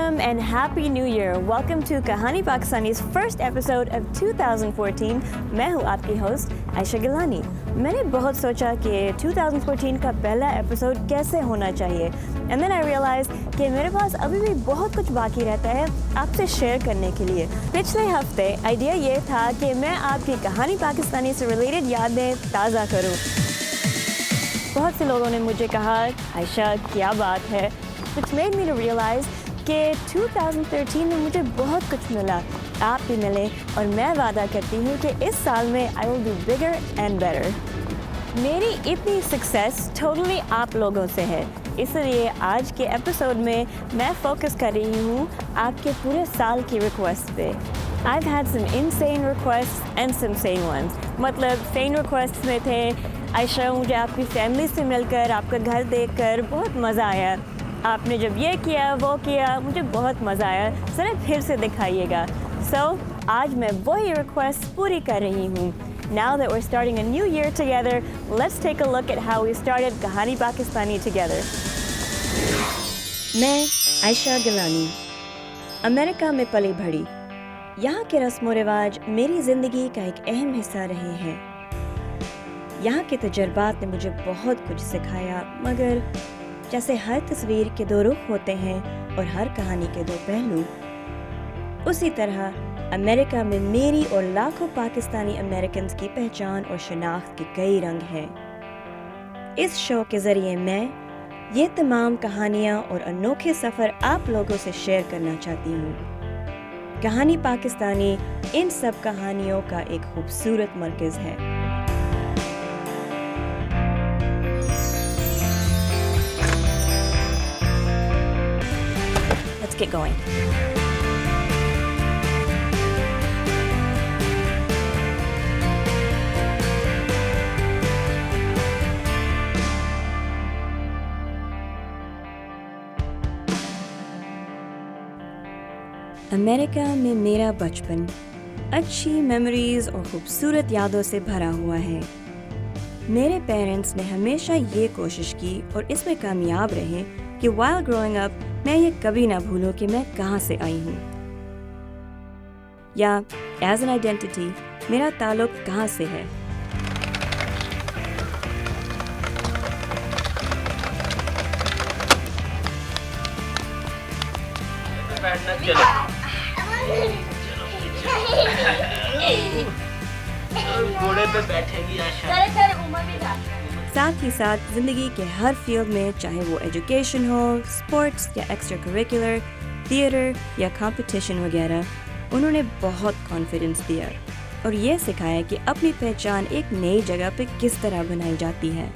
Welcome and Happy New Year. Welcome to कहानी पाकिस्तानी's first episode of 2014. मैं हूँ आपकी होस्ट आयशा गिलानी. मैंने बहुत सोचा कि 2014 का पहला एपिसोड कैसे होना चाहिए. And then I realized कि मेरे पास अभी भी बहुत कुछ बाकी रहता है आपसे शेयर करने के लिए. पिछले हफ्ते आइडिया ये था कि मैं आपकी कहानी पाकिस्तानी से रिलेटेड यादें ताज़ा करूँ. बहुत से लोगों ने मुझे कहा आयशा क्या बात है, which made me to realize कि 2013 में मुझे बहुत कुछ मिला, आप भी मिले और मैं वादा करती हूँ कि इस साल में I will do bigger and better. मेरी इतनी सक्सेस टोटली आप लोगों से है, इसलिए आज के एपिसोड में मैं फोकस कर रही हूँ आपके पूरे साल की रिक्वेस्ट पे. I've had some insane requests and some sane ones. मतलब sane requests में थे आयशा मुझे आपकी फैमिली से मिलकर आपका घर देखकर बहुत मज़ा आया, आपने जब ये किया वो किया मुझे बहुत मज़ा आया, ज़रा फिर से दिखाइएगा. आज मैं वही रिक्वेस्ट पूरी कर रही हूँ. Now that we're starting a new year together, let's take a look at how we started कहानी पाकिस्तानी together. मैं आयशा गिलानी अमेरिका में पली बढ़ी. यहाँ के रस्म व रिवाज मेरी ज़िंदगी का एक अहम हिस्सा रहे हैं. यहाँ के तजुर्बात ने मुझे बहुत कुछ सिखाया, मगर जैसे हर तस्वीर के दो रुख होते हैं और हर कहानी के दो पहलू, उसी तरह अमेरिका में मेरी और लाखों पाकिस्तानी अमेरिकन्स की पहचान और शनाख्त के कई रंग हैं. इस शो के ज़रिए मैं ये तमाम कहानियाँ और अनोखे सफ़र आप लोगों से शेयर करना चाहती हूँ. कहानी पाकिस्तानी इन सब कहानियों का एक खूबसूरत मरकज़ है. Let's get going. अमेरिका में मेरा बचपन अच्छी मेमोरीज़ और खूबसूरत यादों से भरा हुआ है. मेरे पेरेंट्स ने हमेशा ये कोशिश की और इसमें कामयाब रहे कि while growing up मैं ये कभी ना भूलूं कि मैं कहाँ से आई हूँ, या एज एन आइडेंटिटी मेरा ताल्लुक कहाँ से है. घोड़े पे बैठेगी आशा. साथ ही साथ ज़िंदगी के हर फील्ड में, चाहे वो एजुकेशन हो, स्पोर्ट्स या एक्स्ट्रा करिकुलर, थिएटर या कंपटीशन वगैरह, उन्होंने बहुत कॉन्फिडेंस दिया और ये सिखाया कि अपनी पहचान एक नई जगह पे किस तरह बनाई जाती है.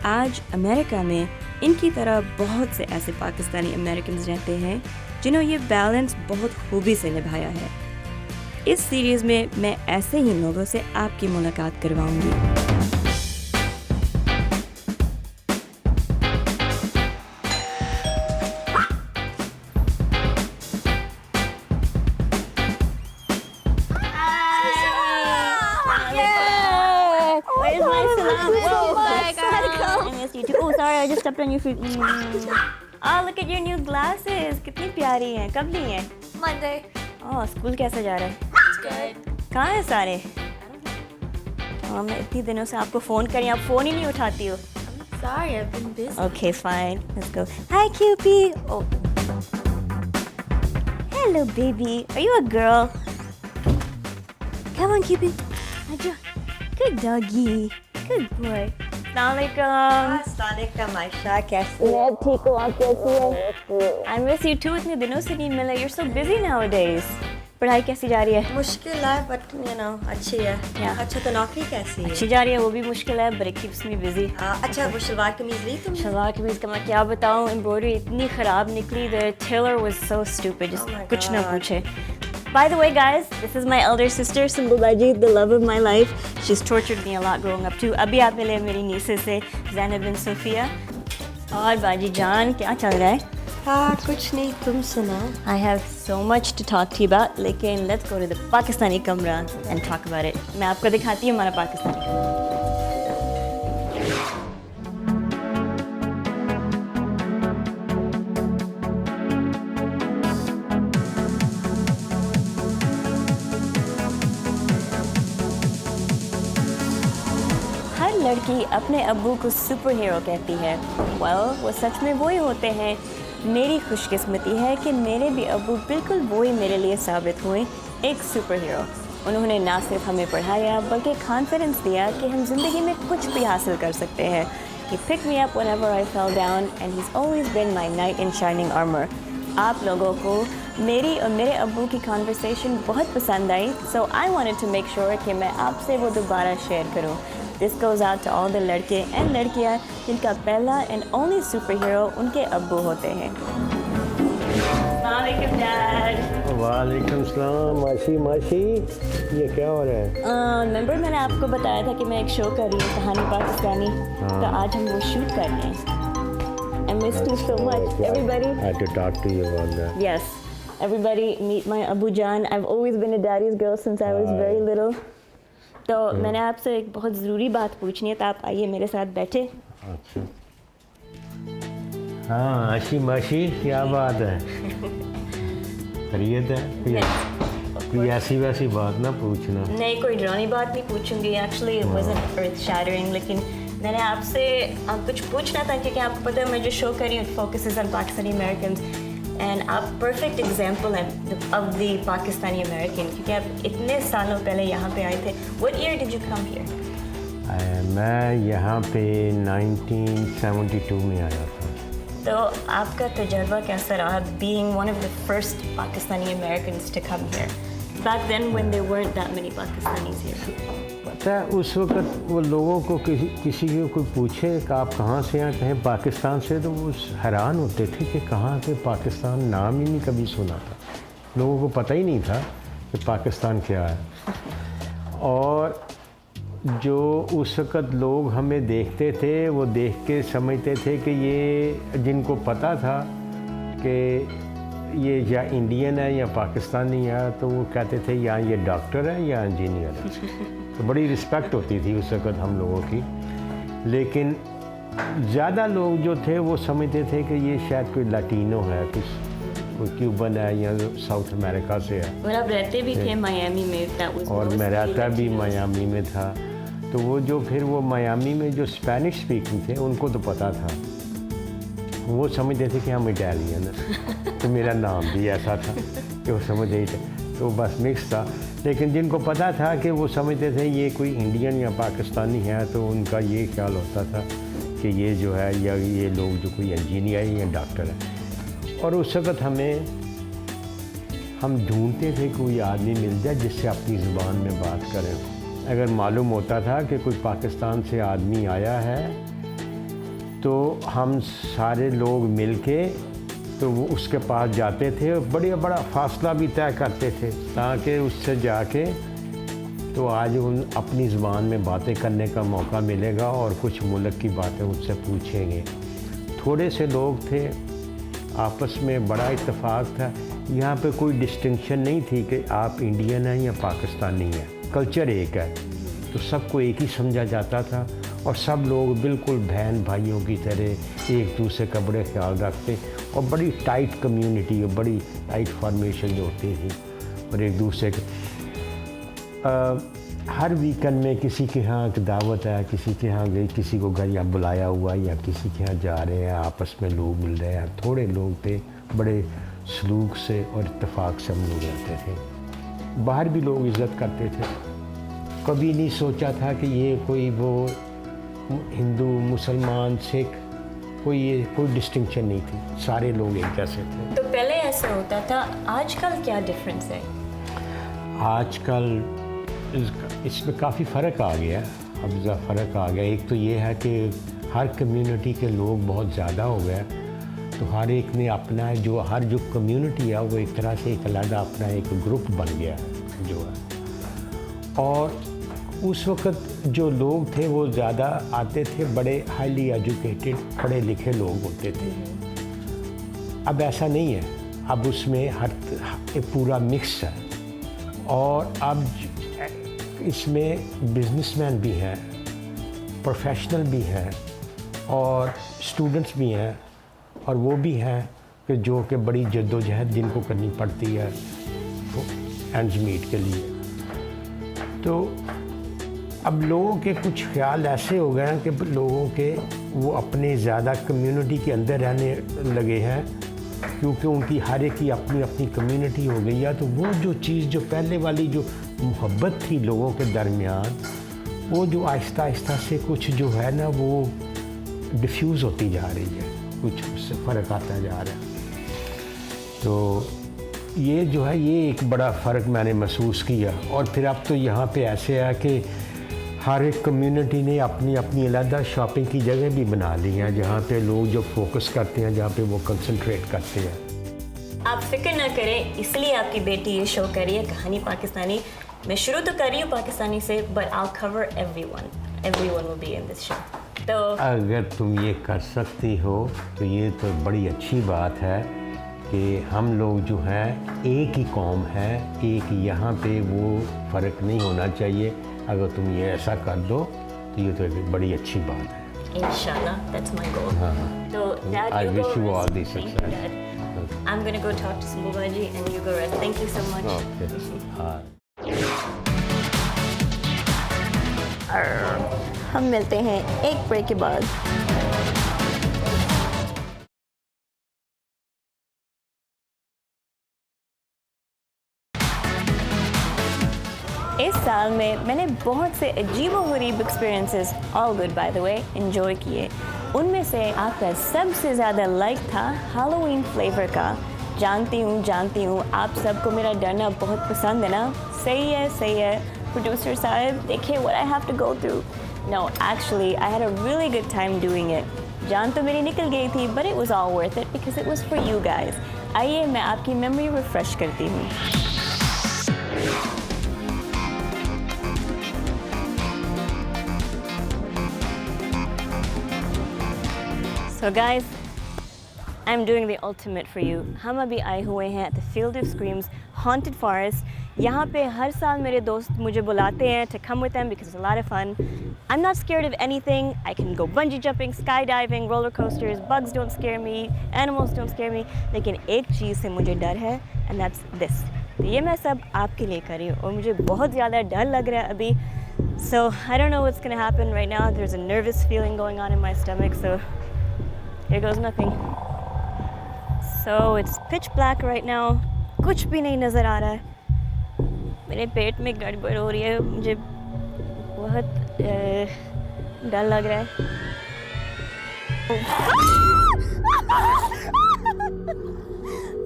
आज अमेरिका में इनकी तरह बहुत से ऐसे पाकिस्तानी अमेरिकन्स रहते हैं जिन्होंने ये बैलेंस बहुत खूबी से निभाया है. इस सीरीज़ में मैं ऐसे ही लोगों से आपकी मुलाकात करवाऊंगी. Oh, sorry, I just stepped on your feet. Oh, look at your new glasses. कितनी प्यारी हैं. कब ली हैं? Monday. Oh, स्कूल कैसा जा रहा है? It's good. कहाँ हैं सारे? मैं इतनी दिनों से आपको फ़ोन करी, आप फ़ोन ही नहीं उठाती हो. I'm sorry, I've been busy. Okay, fine. Let's go. Hi, Cupid. Oh. Hello, baby. Are you a girl? Come on, Cupid. Aja. Good doggy. Good boy. अस्सलामुअलैकुम आयशा, कैसे? मैं ठीक हूँ, आप कैसी हैं? I miss you too. इतने दिनों से नहीं मिला. You're so busy nowadays. पढ़ाई कैसी जा रही है? मुश्किल है बट अच्छी है. Yeah. अच्छा, तो नौकरी कैसी है? अच्छी जा रही है, वो भी मुश्किल है, but it keeps me busy. अच्छा, वो शलवार कमीज ली तुमने? शलवार कमीज का मैं क्या बताऊँ, एम्ब्रॉयडरी इतनी ख़राब निकली. The tailor was so stupid. Just Oh my कुछ ना God. पूछे. By the way, guys, this is my elder sister, Symbol Baji, the love of my life. She's tortured me a lot growing up too. अभी आप मिले मेरी nieces से, Zainab and Sophia. और बाजी जान, क्या चल रहा है? हाँ, कुछ नहीं, तुम सुनाओ. I have so much to talk to you about, लेकिन let's go to the Pakistani कमरा and talk about it. मैं आपको दिखाती हूँ हमारा पाकिस्तानी कमरा. लड़की अपने अब्बू को सुपर हीरो कहती है, वो सच में वही होते हैं। मेरी खुशकिस्मती है कि मेरे भी अब्बू बिल्कुल वही मेरे लिए साबित हुए, एक सुपर हीरो। उन्होंने ना सिर्फ हमें पढ़ाया बल्कि कॉन्फिडेंस दिया कि हम ज़िंदगी में कुछ भी हासिल कर सकते हैं। He picked me up whenever I fell down and he's always been my knight in shining armor. आप लोगों को मेरी और मेरे अब्बू की कॉन्वर्सेशन बहुत पसंद आई, so I wanted to make sure कि मैं आपसे वो दोबारा शेयर करूँ। This goes out to all the लड़के and लड़कियाँ जिनका पहला and only superhero उनके अब्बू होते हैं। वालेकुम डैड। वालेकुम सलाम। माशी ये क्या हो रहा है? रिमेंबर मैंने आपको बताया था कि मैं एक शो कर रही हूँ कहानी पाकिस्तानी, तो आज हम वो शूट कर रहे हैं। I missed you so much, everybody. I had to talk to you about that. Yes, everybody meet my Abu Jan. I've always been a daddy's girl since I was very little. तो मैंने आपसे एक बहुत ज़रूरी बात पूछनी है, तो आप आइए मेरे साथ बैठे। अच्छा। हाँ माशी क्या बात है? खैरियत है? कोई ऐसी वैसी बात ना पूछना। नहीं, कोई डरावनी बात नहीं पूछूंगी। Actually it wasn't earth shattering, लेकिन मैंने आपसे कुछ पूछना था क्योंकि आपको पता है मैं जो शो कर रही हूँ focuses on Pakistani American, and आप परफेक्ट एग्जांपल हैं ऑफ द पाकिस्तानी अमेरिकन, क्योंकि आप इतने सालों पहले यहाँ पे आए थे। What year did you come here? मैं यहाँ पे 1972 में आया था। तो आपका तजर्बा कैसा रहा being one of the first Pakistani Americans to come here back then when there weren't that many Pakistanis here? पता है उस वक़्त वो लोगों को किसी को कोई पूछे कि आप कहाँ से हैं, कहें पाकिस्तान से, तो वो हैरान होते थे कि कहाँ से पाकिस्तान, नाम ही नहीं कभी सुना था। लोगों को पता ही नहीं था कि पाकिस्तान क्या है। और जो उस वक़्त लोग हमें देखते थे वो देख के समझते थे कि ये, जिनको पता था कि ये या इंडियन है या पाकिस्तानी है, तो वो कहते थे या ये डॉक्टर है या इंजीनियर है। तो बड़ी रिस्पेक्ट होती थी उस वक़्त हम लोगों की। लेकिन ज़्यादा लोग जो थे वो समझते थे कि ये शायद कोई लाटिनो है, कोई क्यूबन है या साउथ अमेरिका से है। और आप रहते भी थे मायामी में? और मैं रहता भी मायामी में था। तो वो जो फिर वो मायामी में जो स्पेनिश स्पीकिंग थे उनको तो पता था, वो समझते थे कि हम इटालियन हैं। तो मेरा नाम भी ऐसा था कि वो समझ ही थे, तो बस मिक्स था। लेकिन जिनको पता था कि वो समझते थे ये कोई इंडियन या पाकिस्तानी है, तो उनका ये ख्याल होता था कि ये जो है या ये लोग जो कोई इंजीनियर या डॉक्टर है। और उस वक़्त हम ढूंढते थे कोई आदमी मिल जाए जिससे अपनी ज़ुबान में बात करें। अगर मालूम होता था कि कोई पाकिस्तान से आदमी आया है, तो हम सारे लोग मिलके तो वो उसके पास जाते थे और बड़ा फ़ासला भी तय करते थे ताकि उससे जाके तो आज उन अपनी ज़ुबान में बातें करने का मौका मिलेगा और कुछ मुल्क की बातें उससे पूछेंगे। थोड़े से लोग थे, आपस में बड़ा इत्तेफाक था। यहाँ पे कोई डिस्टिंक्शन नहीं थी कि आप इंडियन हैं या पाकिस्तानी हैं। कल्चर एक है, तो सबको एक ही समझा जाता था और सब लोग बिल्कुल बहन भाइयों की तरह एक दूसरे का बड़े ख्याल रखते और बड़ी टाइट कम्युनिटी और बड़ी टाइट फॉर्मेशन जो होती थी। और एक दूसरे के हर वीकेंड में किसी के यहाँ दावत है, किसी के यहाँ गई, किसी को घर या बुलाया हुआ या किसी के यहाँ जा रहे हैं, आपस में लोग मिल रहे हैं। थोड़े लोग थे, बड़े सलूक से और इत्तेफाक से हम लोग रहते थे। बाहर भी लोग इज़्ज़त करते थे। कभी नहीं सोचा था कि ये कोई वो हिंदू मुसलमान सिख कोई डिस्टिंक्शन नहीं थी, सारे लोग एक जैसे थे। तो पहले ऐसा होता था, आजकल क्या डिफरेंस है? आजकल इसमें काफ़ी फ़र्क आ गया। अब फ़र्क आ गया। एक तो ये है कि हर कम्युनिटी के लोग बहुत ज़्यादा हो गए, तो हर एक ने अपना हर जो कम्युनिटी है वो एक तरह से एक अलग अपना एक ग्रुप बन गया है जो है। और उस वक़्त जो लोग थे वो ज़्यादा आते थे, बड़े हाईली एजुकेटेड पढ़े लिखे लोग होते थे। अब ऐसा नहीं है, अब उसमें एक पूरा मिक्स है। और अब इसमें बिजनेसमैन भी हैं, प्रोफेशनल भी हैं और स्टूडेंट्स भी हैं, और वो भी हैं कि जो कि बड़ी जद्दोजहद जिनको करनी पड़ती है एंड्स मीट के लिए। तो अब लोगों के कुछ ख्याल ऐसे हो गए हैं कि लोगों के वो अपने ज़्यादा कम्युनिटी के अंदर रहने लगे हैं, क्योंकि उनकी हर एक की अपनी अपनी कम्युनिटी हो गई है। तो वो जो चीज़ जो पहले वाली जो मोहब्बत थी लोगों के दरमियान, वो जो आहिस्ता आहिस्ता से कुछ जो है ना वो डिफ्यूज़ होती जा रही है, कुछ उससे फ़र्क आता जा रहा है। तो ये जो है ये एक बड़ा फ़र्क मैंने महसूस किया। और फिर अब तो यहाँ पे ऐसे है कि हर एक कम्युनिटी ने अपनी अपनी अलग शॉपिंग की जगह भी बना ली हैं, जहाँ पे लोग जो फोकस करते हैं, जहाँ पे वो कंसंट्रेट करते हैं। आप फिक्र ना करें, इसलिए आपकी बेटी ये शो कर रही है कहानी पाकिस्तानी। मैं शुरू तो कर रही हूँ पाकिस्तानी से, but I cover everyone will be in this show. तो अगर तुम ये कर सकती हो तो ये तो बड़ी अच्छी बात है कि हम लोग जो हैं एक ही कौम है, एक यहाँ पे वो फ़र्क नहीं होना चाहिए। अगर तुम ये ऐसा कर दो तो ये तो एक बड़ी अच्छी बात है। इंशाल्लाह, that's my goal. हाँ। So Dad, I you wish go you all rest. the Thank you, success. Dad. I'm gonna go talk to Sumbubaji and you go rest. Thank you so much. Okay. हाँ। हम मिलते हैं एक break के बाद। इस साल में मैंने बहुत से अजीबो-गरीब experiences, all good by the way, enjoy किए। उनमें से आपका सबसे ज़्यादा लाइक था हैलोवीन फ्लेवर का। जानती हूँ आप सबको मेरा डरना बहुत पसंद है ना। सही है प्रोड्यूसर साहब, देखिए what I have to go through. No, actually I had a really good time doing it. जान तो मेरी निकल गई थी, but it was all worth it because it was for you guys. आइए मैं आपकी मेमोरी रिफ्रेश करती हूँ। So guys, I'm doing the ultimate for you. हम अभी आए हुए हैं at the Field of Screams Haunted Forest. यहाँ पे हर साल मेरे दोस्त मुझे बुलाते हैं to come with them because it's a lot of fun. I'm not scared of anything. I can go bungee jumping, skydiving, roller coasters. Bugs don't scare me, animals don't scare me. लेकिन एक चीज़ से मुझे डर है, and that's this. तो ये मैं सब आपके लिए कर रही हूँ और मुझे बहुत ज़्यादा डर लग रहा है अभी. So I don't know what's gonna happen right now. There's a nervous feeling going on in my stomach. So here goes nothing. So it's pitch black right now. कुछ भी नहीं नज़र आ रहा है। मेरे पेट में गड़बड़ हो रही है, मुझे बहुत डर लग रहा है।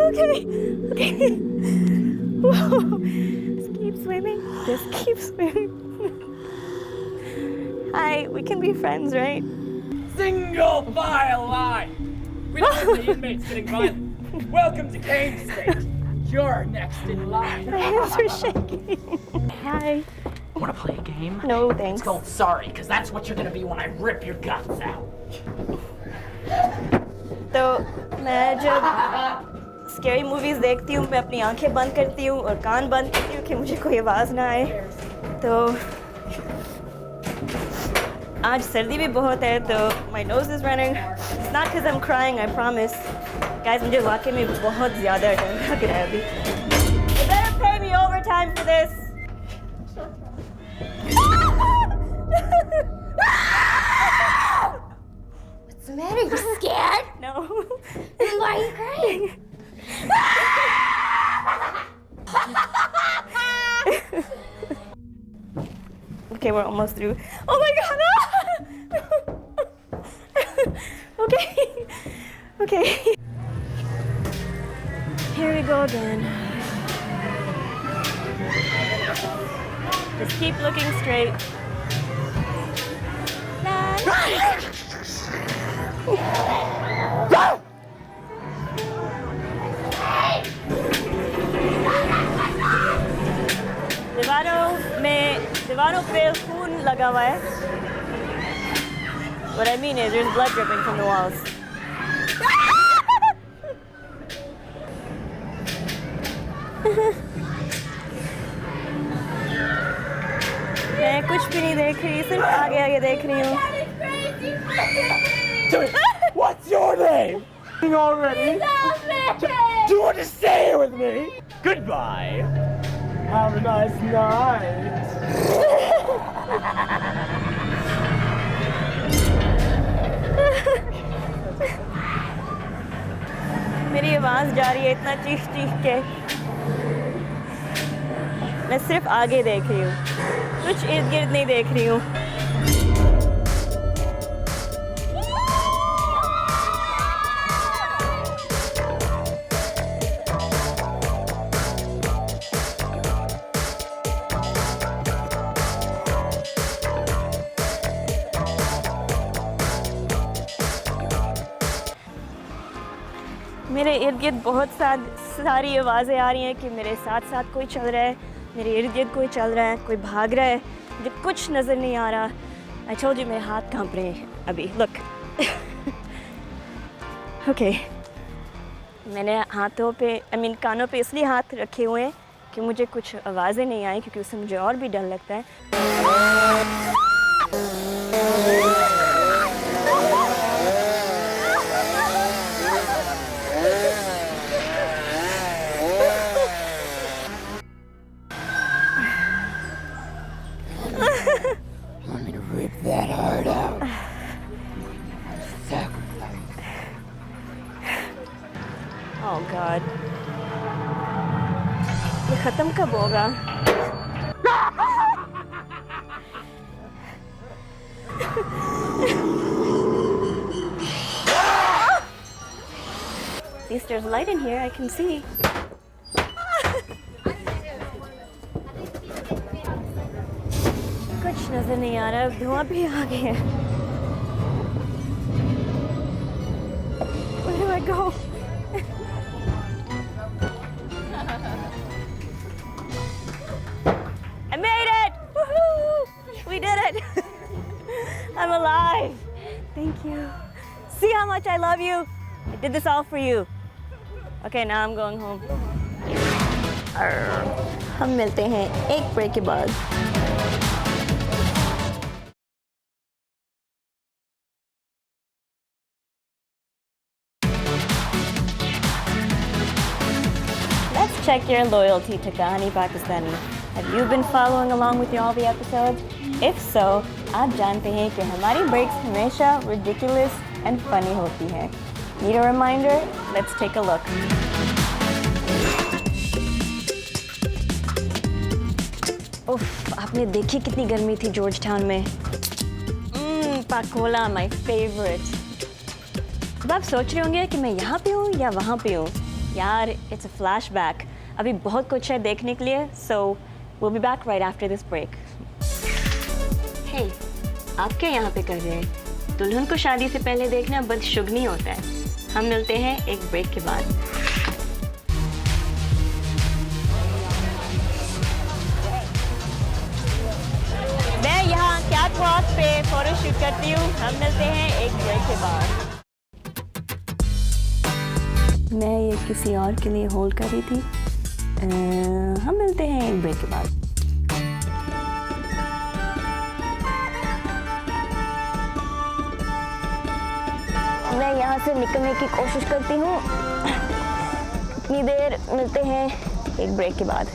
Okay. Just keep swimming. Hi, we can be friends, right? Single file line. We don't have the inmates getting violent. Welcome to Kane State. You're next in line. My hands are shaking. Hi. Want to play a game? No, It's thanks. called Sorry, because that's what you're going to be when I rip your guts out. तो मैं जब scary movies देखती हूँ, मैं अपनी आंखें बंद करती हूँ और कान बंद करती हूँ कि मुझे कोई आवाज़ ना आए। तो आज सर्दी भी बहुत है, तो my nose is running. It's not because I'm crying, I promise. Guys, मुझे वाकई में बहुत ज़्यादा डर लग रहा है अभी. You better pay me overtime for this. What's the matter? You scared? No. Then why are you crying? Okay, we're almost through. Oh my God! Okay. Here we go again. Just keep looking straight. दीवारों पे खून लगा हुआ है. What I mean is there's blood dripping from the walls. मैं कुछ भी नहीं देख रही, सिर्फ आगे आगे देख रही हूँ. What's your name? Already? Do you want to stay here with me? Goodbye. Have a nice night. मेरी आवाज़ जा रही है इतना चीख चीख के। मैं सिर्फ आगे देख रही हूँ, कुछ इर्द गिर्द नहीं देख रही हूँ। मेरे इर्द गिर्द बहुत सारी आवाज़ें आ रही हैं कि मेरे साथ साथ कोई चल रहा है, मेरे इर्द गिर्द कोई चल रहा है, कोई भाग रहा है, मुझे कुछ नज़र नहीं आ रहा। आई टोल्ड यू मेरे हाथ कांप रहे हैं अभी। लुक ओके, मैंने हाथों पे कानों पे इसलिए हाथ रखे हुए हैं कि मुझे कुछ आवाज़ें नहीं आई, क्योंकि उससे मुझे और भी डर लगता है। Want me to rip that heart out? Sacrifice. Oh God, ये ख़त्म कब होगा? At least there's light in here, I can see. कुछ नजर नहीं आ रहा, धुआं भी आ गया है। Where do I go? I made it! Woohoo! We did it! I'm alive! Thank you. See how much I love you? I did this all for you. Okay, now I'm going home. हम मिलते हैं एक break के बाद। Let's check your loyalty to Kahani Pakistani. Have you been following along with all the episodes? If so, आप जानते हैं कि हमारी breaks हमेशा ridiculous and funny होती हैं. Need a reminder? Let's take a look. उफ, आपने देखी कितनी गर्मी थी जॉर्ज टाउन में। Pakola my favourite. अब आप सोच रहे होंगे कि मैं यहाँ पे हूँ या वहाँ पे हूँ। यार, इट्स अ फ्लैशबैक। अभी बहुत कुछ है देखने के लिए, so we'll be back right after this break. Hey, आप क्या यहाँ पे कर रहे हैं? दुल्हन को शादी से पहले देखना बदशुगनी होता है। हम मिलते हैं एक ब्रेक के बाद। मैं यहाँ कैटवॉक पे फोटो शूट करती हूँ। हम मिलते हैं एक ब्रेक के बाद। मैं ये किसी और के लिए होल्ड कर रही थी। हम मिलते हैं एक ब्रेक के बाद। मैं यहाँ से निकलने की कोशिश करती हूँ। इतनी देर, मिलते हैं एक ब्रेक के बाद।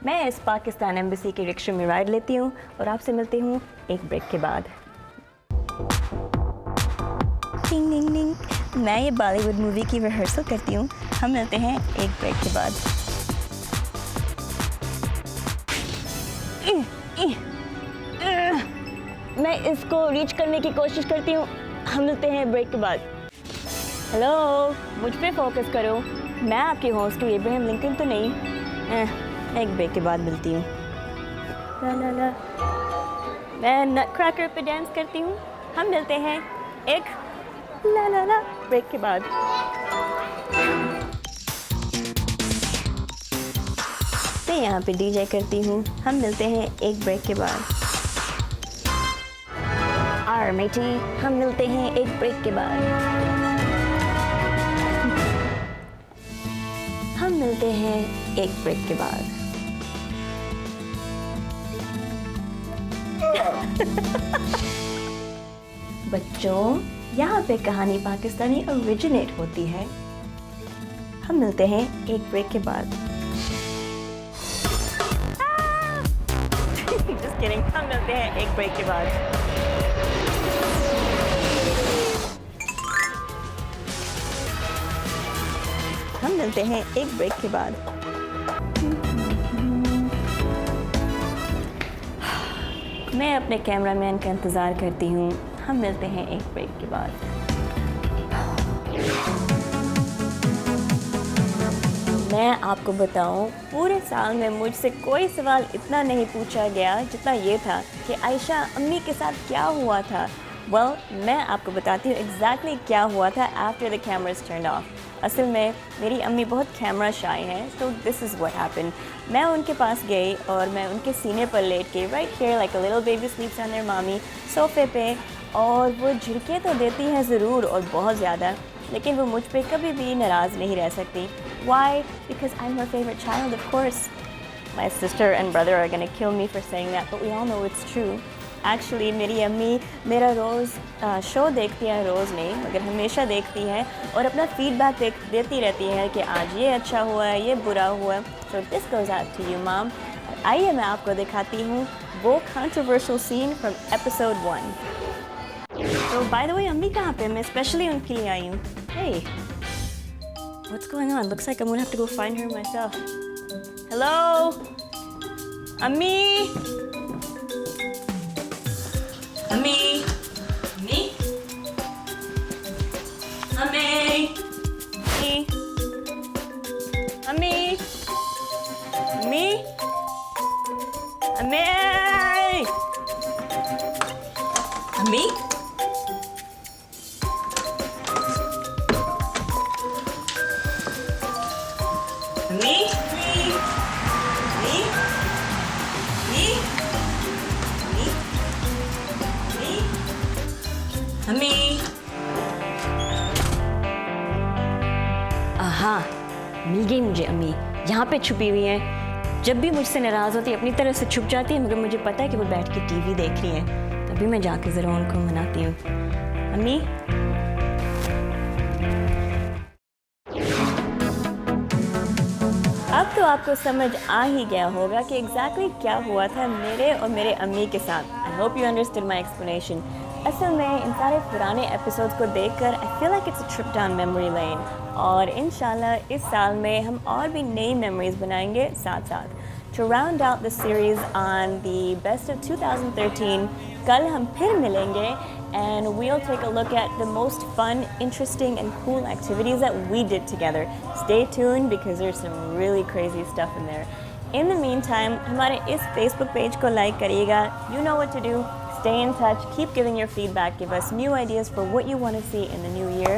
मैं इस पाकिस्तान एम्बेसी के रिक्शे में राइड लेती हूँ और आपसे मिलती हूँ एक ब्रेक के बाद। डिंग डिंग डिंग, मैं ये बॉलीवुड मूवी की रिहर्सल करती हूँ। हम मिलते हैं एक ब्रेक के बाद। मैं इसको रीच करने की कोशिश करती हूँ। हम मिलते हैं ब्रेक के बाद। हेलो, मुझ पे फोकस करो। मैं आपकी होस्ट हूँ, इब्राहिम लिंकन तो नहीं। एक ब्रेक के बाद मिलती हूँ। ला ला ला, मैं नट क्रैकर पे डांस करती हूँ। हम मिलते हैं एक ला ला ला ब्रेक के बाद। मैं यहाँ पे डीजे करती हूँ। हम मिलते हैं एक ब्रेक के बाद। आर मेटी, हम मिलते हैं एक ब्रेक के बाद। हम मिलते हैं एक ब्रेक के बाद। बच्चों, यहाँ पे कहानी पाकिस्तानी ओरिजिनेट होती है। हम मिलते हैं एक ब्रेक के बाद। किडिंग, हम मिलते हैं एक ब्रेक के बाद। हम मिलते हैं एक ब्रेक के बाद। मैं अपने कैमरामैन का इंतज़ार करती हूँ। हम मिलते हैं एक ब्रेक के बाद। मैं आपको बताऊं, पूरे साल में मुझसे कोई सवाल इतना नहीं पूछा गया जितना ये था कि आयशा अम्मी के साथ क्या हुआ था। Well, मैं आपको बताती हूँ एग्जैक्टली क्या हुआ था after the cameras turned of. असल में मेरी अम्मी बहुत कैमरा शाय हैं, तो दिस इज़ व्हाट हैपेंड। मैं उनके पास गई और मैं उनके सीने पर लेट के right here like a little baby स्लीप्स on their mummy सोफे पे, और वो झिड़के तो देती हैं ज़रूर और बहुत ज़्यादा, लेकिन वो मुझ पे कभी भी नाराज़ नहीं रह सकती। Why? Because I'm her favorite child, of course. My sister and brother are gonna kill me for saying that, but we all know it's true. Actually, मेरी अम्मी मेरा रोज़ शो देखती हैं, रोज़ नहीं मगर हमेशा देखती हैं और अपना फीडबैक देती रहती है कि आज ये अच्छा हुआ है, ये बुरा हुआ है। So this goes out to you, mom. आइए मैं आपको दिखाती हूँ वो controversial scene from episode 1. So by the way, अम्मी कहाँ पे? मैं स्पेशली उनके लिए आई हूँ। Hey, what's going on? Looks like I'm gonna have to go find her myself. Hello, अम्मी। अम्मी, अम्मी, अम्मी, अम्मी, अम्मी, अम्मी, अम्मी, अम्मी, अम्मी। आहा, मिल गई मुझे अम्मी। यहाँ पे छुपी हुई हैं। जब भी मुझसे नाराज़ होती है अपनी तरह से छुप जाती है, मगर मुझे पता है कि वो बैठ के टीवी देख रही हैं। तभी मैं जाके ज़रा उनको मनाती हूँ। अम्मी, अब तो आपको समझ आ ही गया होगा कि एग्जैक्टली क्या हुआ था मेरे और मेरे अम्मी के साथ। I hope you understood my explanation. असल में इन सारे पुराने एपिसोड्स को देखकर I feel like it's a trip down memory lane, और इंशाल्लाह इस साल में हम और भी नई मेमोरीज बनाएंगे साथ साथ। To round out the series on the best of 2013, कल हम फिर मिलेंगे and we'll take a look at the most fun, interesting and cool activities that we did together. Stay tuned because there's some really crazy stuff in there. In the meantime, हमारे इस Facebook page को like करिएगा. You know what to do. Stay in touch, keep giving your feedback, give us new ideas for what you want to see in the new year.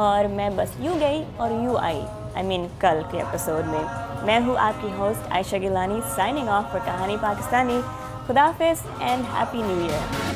और मैं बस यूँ गई और यूँ आई, I mean कल के एपिसोड में। मैं हूँ आपकी host Ayesha Gilani, signing off for Kahani Pakistani. खुदा हाफिज़ एंड हैप्पी न्यू ईयर।